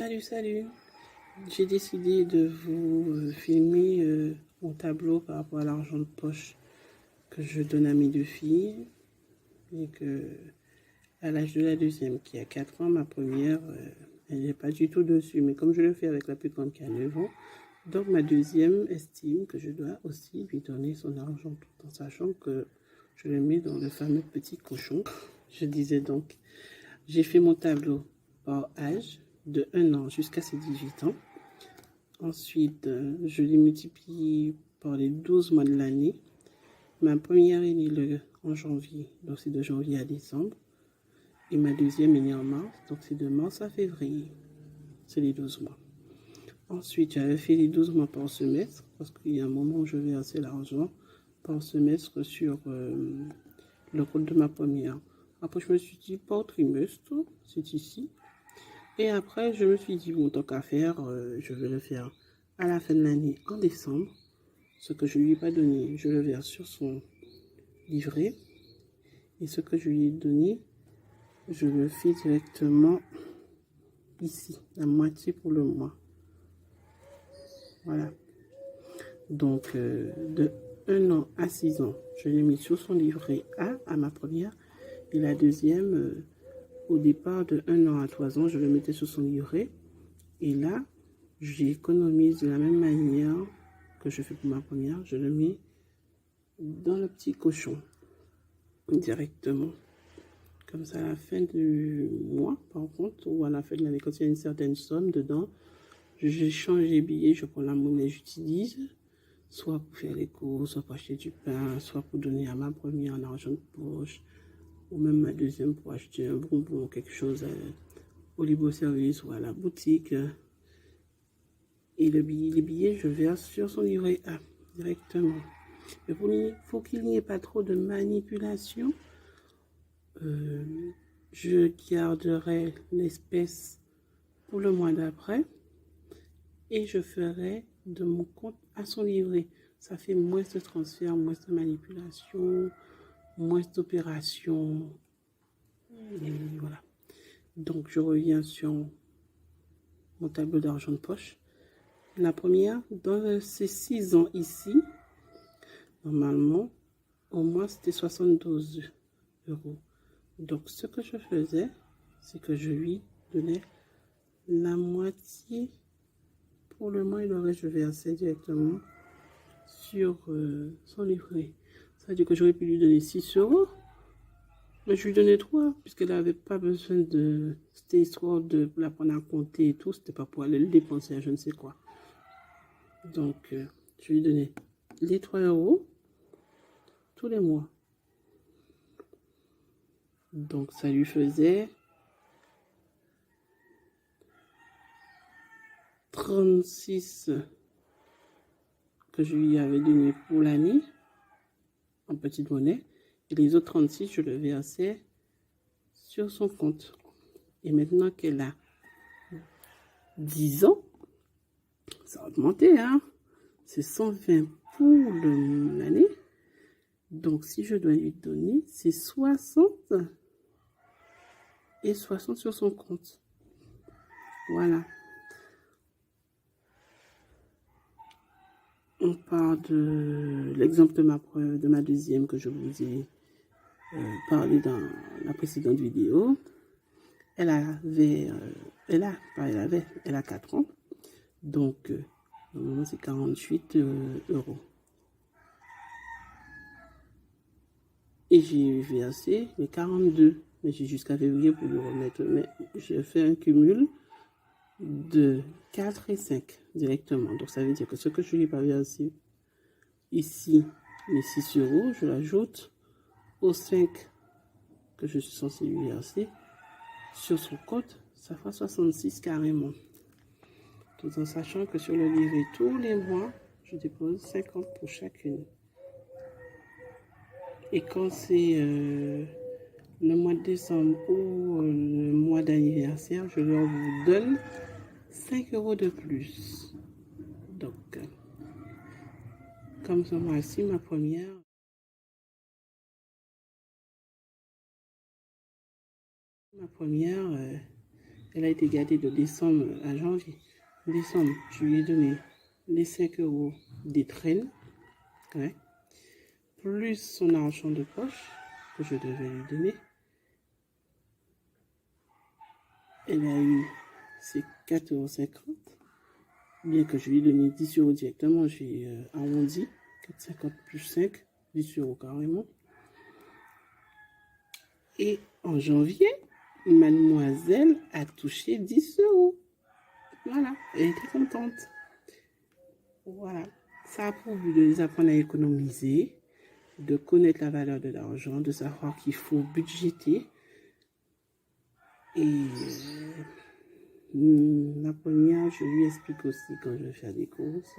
Salut. J'ai décidé de vous filmer mon tableau par rapport à l'argent de poche que je donne à mes deux filles. Et que, à l'âge de la deuxième, qui a 4 ans, ma première, elle n'est pas du tout dessus. Mais comme je le fais avec la plus grande qui a 9 ans, donc ma deuxième estime que je dois aussi lui donner son argent, tout en sachant que je le mets dans le fameux petit cochon. Je disais donc, j'ai fait mon tableau par âge, de 1 an jusqu'à ses 18 ans. Ensuite, je les multiplie par les 12 mois de l'année. Ma première est née en janvier, donc c'est de janvier à décembre. Et ma deuxième est née en mars, donc c'est de mars à février. C'est les 12 mois. Ensuite, j'avais fait les 12 mois par semestre, parce qu'il y a un moment où je versais l'argent par semestre sur le compte de ma première. Après, je me suis dit, par trimestre, c'est ici. Et après, je me suis dit, bon, tant qu'à faire, je vais le faire à la fin de l'année, en décembre. Ce que je ne lui ai pas donné, je le verse sur son livret. Et ce que je lui ai donné, je le fais directement ici, la moitié pour le mois. Voilà. Donc, de 1 an à 6 ans, je l'ai mis sur son livret A, à ma première. Et la deuxième, au départ, de 1 an à 3 ans, je le mettais sur son livret. Et là, j'économise de la même manière que je fais pour ma première. Je le mets dans le petit cochon directement. Comme ça, à la fin du mois, par contre, ou à la fin de l'année, quand il y a une certaine somme dedans, je change les billets, je prends la monnaie, j'utilise, soit pour faire les courses, soit pour acheter du pain, soit pour donner à ma première en argent de poche, ou même ma deuxième pour acheter un bonbon, quelque chose au libre-service ou à la boutique. Et les billets, je verse sur son livret A directement. Mais il faut qu'il n'y ait pas trop de manipulation. Je garderai l'espèce pour le mois d'après et je ferai de mon compte à son livret. Ça fait moins de transferts, moins de manipulation, moins d'opérations. Et voilà. Donc, je reviens sur mon tableau d'argent de poche. La première, dans ces 6 ans ici, normalement, au moins c'était 72 euros. Donc, ce que je faisais, c'est que je lui donnais la moitié pour le mois et le reste, je versais directement sur son livret. Ça veut dire que j'aurais pu lui donner 6 euros, mais je lui donnais 3, puisqu'elle n'avait pas besoin de cette histoire de la prendre à compter et tout. C'était pas pour aller le dépenser à je ne sais quoi. Donc, je lui donnais les 3 euros tous les mois. Donc, ça lui faisait 36 que je lui avais donné pour l'année en petite monnaie. Et les autres 36, je le versais sur son compte. Et maintenant qu'elle a 10 ans, ça a augmenté, hein. C'est 120 pour l'année. Donc, si je dois lui donner, c'est 60 et 60 sur son compte. Voilà. On part de l'exemple de ma deuxième que je vous ai parlé dans la précédente vidéo. Elle a 4 ans. Donc, normalement, c'est 48 euros. Et j'ai versé les 42. Mais j'ai jusqu'à février pour lui remettre. Mais j'ai fait un cumul de 4 et 5 directement. Donc, ça veut dire que ce que je lui ai pas versé ici, les 6 euros, je l'ajoute aux 5 que je suis censé lui verser sur son compte. Ça fera 66 carrément. Tout en sachant que sur le livret, tous les mois, je dépose 50 pour chacune. Et quand c'est le mois de décembre ou le mois d'anniversaire, je leur vous donne 5 euros de plus. Donc, comme ce mois-ci, ma première, Elle a été gardée de décembre à janvier. Décembre, je lui ai donné les 5 € d'étrennes, ouais, plus son argent de poche que je devais lui donner. Elle a eu ses 4,50 €. Bien que je lui ai donné 10 € directement, j'ai arrondi. 4,50 plus 5, 10 € carrément. Et en janvier, mademoiselle a touché 10 €. Voilà, elle était contente. Voilà, ça a pour but de les apprendre à économiser, de connaître la valeur de l'argent, de savoir qu'il faut budgéter. Et la première, je lui explique aussi quand je vais faire des courses,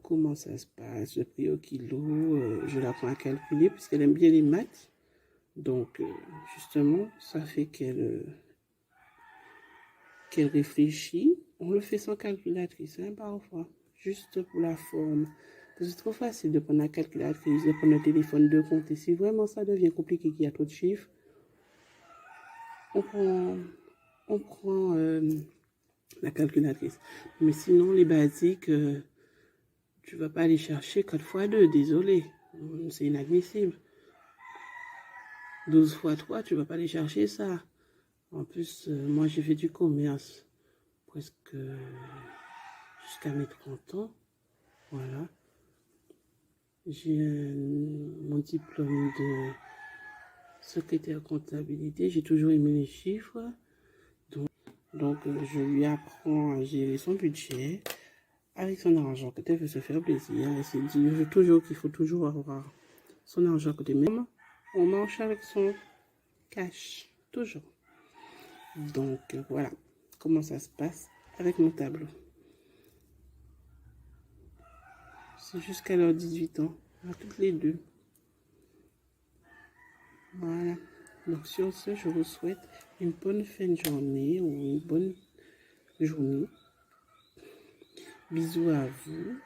comment ça se passe, le prix au kilo, je l'apprends à calculer puisqu'elle aime bien les maths. Donc, justement, ça fait qu'elle réfléchit. On le fait sans calculatrice, hein, parfois, juste pour la forme. Parce que c'est trop facile de prendre la calculatrice, de prendre le téléphone, de compter. Si vraiment ça devient compliqué, qu'il y a trop de chiffres, on prend la calculatrice. Mais sinon, les basiques, tu vas pas aller chercher 4 fois 2, désolé. C'est inadmissible. 12 fois 3, tu vas pas aller chercher ça. En plus, moi, j'ai fait du commerce presque jusqu'à mes 30 ans. Voilà. J'ai mon diplôme de secrétaire comptabilité. J'ai toujours aimé les chiffres. Donc, je lui apprends à gérer son budget avec son argent. Quand elle veut se faire plaisir, elle se dit toujours qu'il faut toujours avoir son argent à côté. Même, on marche avec son cash. Toujours. Donc, voilà comment ça se passe avec mon tableau. C'est jusqu'à leurs 18 ans, à toutes les deux. Voilà. Donc sur ce, je vous souhaite une bonne fin de journée ou une bonne journée. Bisous à vous.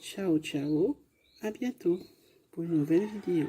Ciao, ciao. À bientôt pour une nouvelle vidéo.